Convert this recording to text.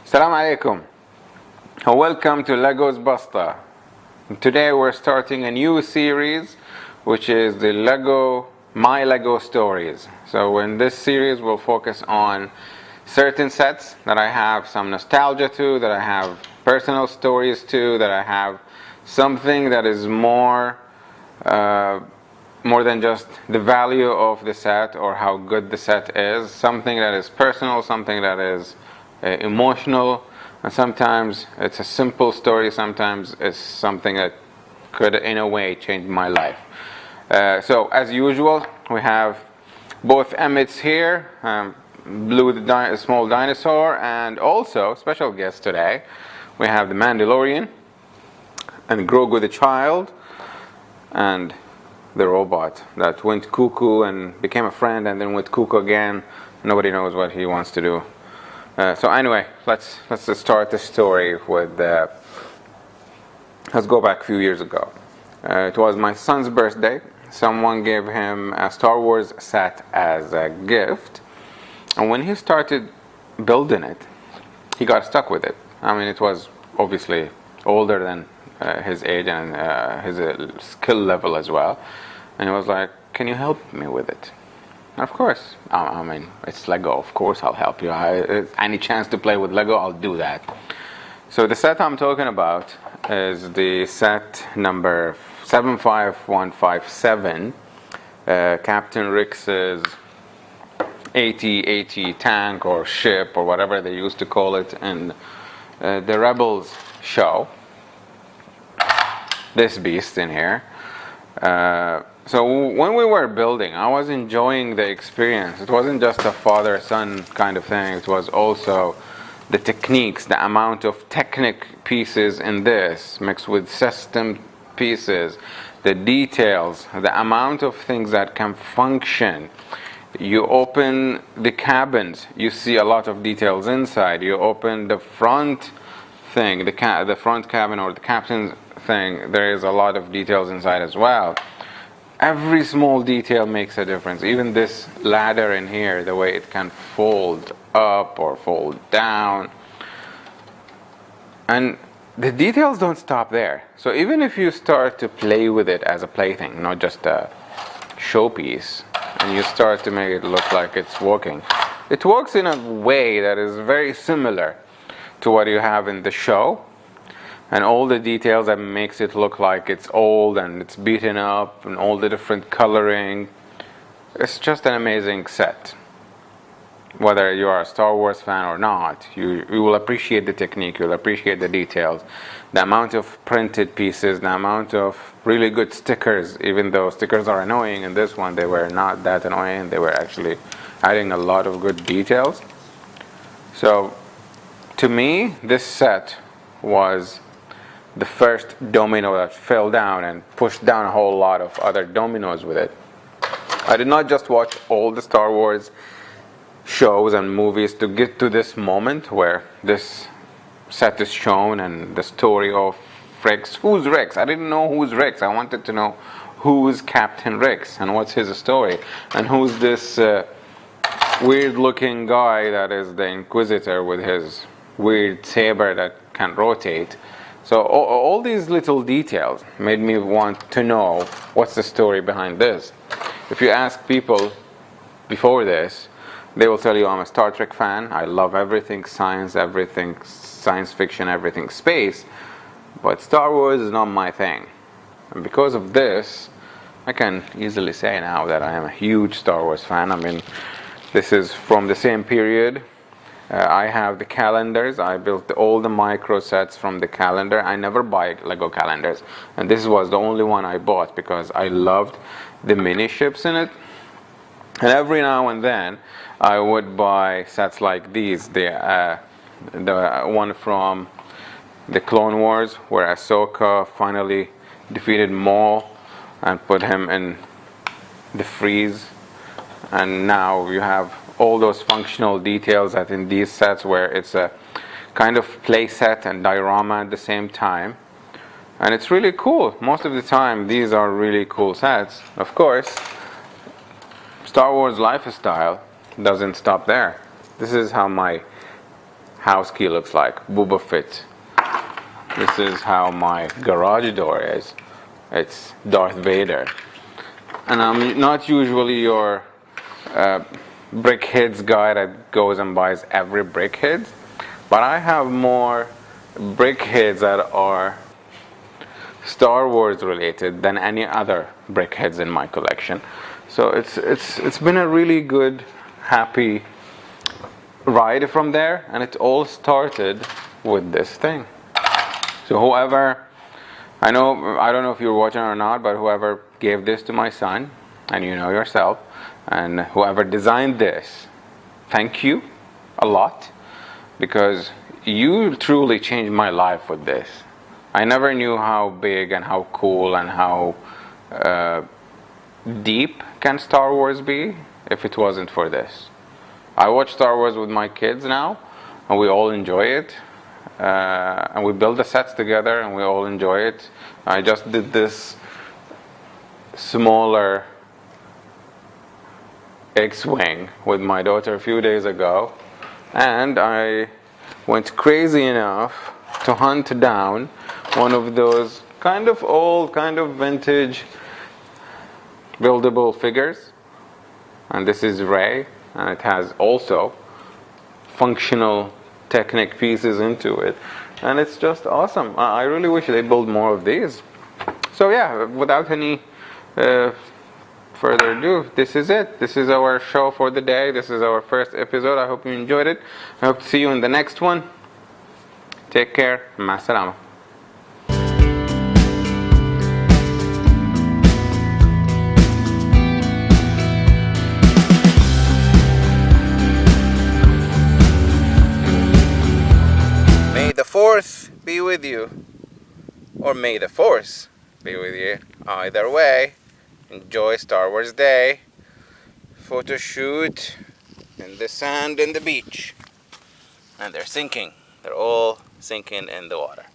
Assalamu alaikum. Welcome to Legos Basta. Today we're starting a new series which is the My Lego Stories. So in this series we'll focus on certain sets that I have some nostalgia to, that I have personal stories to, that I have something that is more than just the value of the set or how good the set is, something that is personal, something that is emotional, and sometimes it's a simple story, sometimes it's something that could in a way change my life. So as usual, we have both Emmets here, Blue the small dinosaur, and also special guest today. We have the Mandalorian, and Grogu the child, and the robot that went cuckoo and became a friend and then went cuckoo again. Nobody knows what he wants to do. So anyway, let's just start the story with. Let's go back a few years ago. It was my son's birthday. Someone gave him a Star Wars set as a gift, and when he started building it, he got stuck with it. I mean, it was obviously older than his age and his skill level as well. And he was like, "Can you help me with it?" Of course. I mean, it's Lego. Of course, I'll help you. Any chance to play with Lego, I'll do that. So the set I'm talking about is the set number 75157, Captain Rix's AT-AT tank or ship or whatever they used to call it in the Rebels show. This beast in here. So when we were building, I was enjoying the experience. It wasn't just a father-son kind of thing. It was also the techniques, the amount of technic pieces in this mixed with system pieces, the details, the amount of things that can function. You open the cabins, you see a lot of details inside. You open the front thing, the front cabin or the captain's thing, there is a lot of details inside as well. Every small detail makes a difference. Even this ladder in here, the way it can fold up or fold down. And the details don't stop there. So even if you start to play with it as a plaything, not just a showpiece, and you start to make it look like it's working, it works in a way that is very similar to what you have in the show. And all the details that makes it look like it's old and it's beaten up and all the different coloring. It's just an amazing set. Whether you are a Star Wars fan or not, you will appreciate the technique, you'll appreciate the details, the amount of printed pieces, the amount of really good stickers. Even though stickers are annoying in this one, they were not that annoying. They were actually adding a lot of good details. So to me, this set was the first domino that fell down and pushed down a whole lot of other dominoes with it. I did not just watch all the Star Wars shows and movies to get to this moment where this set is shown and the story of Rex. Who's Rex? I didn't know who's Rex. I wanted to know who's Captain Rex and what's his story and who's this weird looking guy that is the Inquisitor with his weird saber that can rotate. So all these little details made me want to know what's the story behind this. If you ask people before this, they will tell you I'm a Star Trek fan. I love everything science fiction, everything space. But Star Wars is not my thing. And because of this, I can easily say now that I am a huge Star Wars fan. I mean, this is from the same period. I have the calendars. I built all the micro sets from the calendar. I never buy Lego calendars, and this was the only one I bought because I loved the mini ships in it. And every now and then I would buy sets like these, the one from the Clone Wars where Ahsoka finally defeated Maul and put him in the freeze, and now you have all those functional details that in these sets where it's a kind of play set and diorama at the same time. And it's really cool. Most of the time these are really cool sets. Of course, Star Wars lifestyle doesn't stop there. This is how my house key looks like, Boba Fett. This is how my garage door is. It's Darth Vader. And I'm not usually your BrickHeadz guy that goes and buys every BrickHeadz, but I have more BrickHeadz that are Star Wars related than any other BrickHeadz in my collection. So it's been a really good, happy ride from there, and it all started with this thing. So whoever, I don't know if you're watching or not, but whoever gave this to my son, and you know yourself, and whoever designed this, thank you a lot, because you truly changed my life with this. I never knew how big and how cool and how deep can Star Wars be if it wasn't for this. I watch Star Wars with my kids now, and we all enjoy it. And we build the sets together, and we all enjoy it. I just did this smaller X-Wing with my daughter a few days ago, and I went crazy enough to hunt down one of those kind of old, kind of vintage buildable figures. And this is Rey, and it has also functional Technic pieces into it, and it's just awesome. I really wish they build more of these. So yeah, without any further ado, this is it. This is our show for the day. This is our first episode. I hope you enjoyed it. I hope to see you in the next one. Take care. Ma salama. May the Force be with you, or may the Force be with you. Either way, enjoy Star Wars Day. Photo shoot in the sand and the beach. And they're sinking. They're all sinking in the water.